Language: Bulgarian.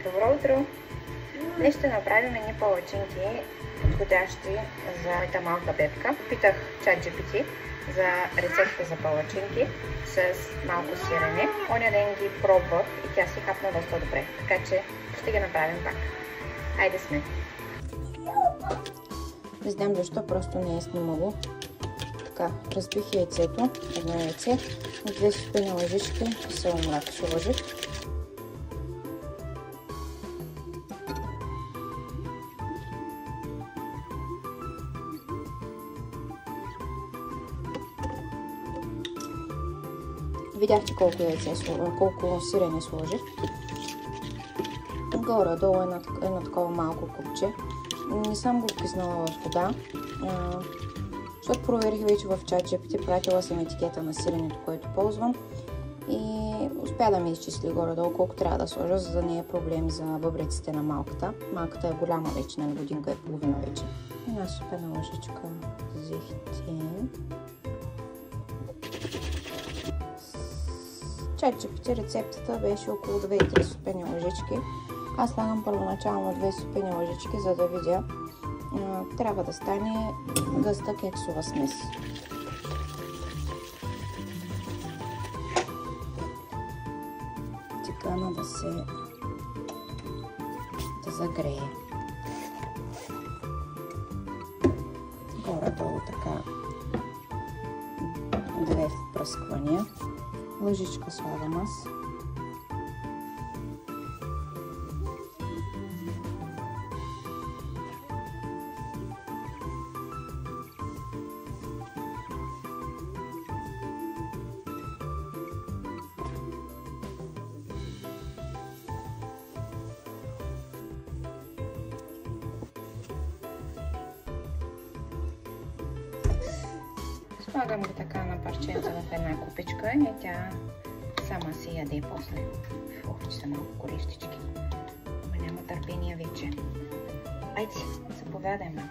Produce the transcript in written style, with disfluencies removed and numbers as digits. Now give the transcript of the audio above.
Добро утро! Днес ще направим едни палачинки, подходящи за моята малка бебка. Питах ChatGPT за рецепта за палачинки с малко сирене. Оня ден ги пробвах и тя си хапна доста добре, така че ще ги направим пак. Айде сме! Не знам защо просто не е снимало. Така, разбих яйцето, едно яйце, и 2 супени лъжички кисело мляко ще сложих. Видяхте колко яйце сложих, колко сирене сложих. Горе-долу едно такова малко купче. Не съм го вписнала в вода, защото проверих вече в ChatGPT, пратила съм етикета на сиренето, което ползвам и успя да ми изчисли горе-долу колко трябва да сложа, за да не е проблем за бъбреците на малката. Малката е голяма вече, на годинка и половина вече. Една супена лъжичка зехтин. ChatGPT рецептата беше около 2-3 супени лъжички. Аз слагам първоначално 2 супени лъжички, за да видя. Трябва да стане гъста кексова смес. Тикана да загрее. Горе-долу така 2 впръсквания. Лъжичка слагам аз. Слагам го така на парченца в една купичка и тя сама си яде после. Ох, че са малко горещички. Ама няма търпение вече. Айде, заповядайме.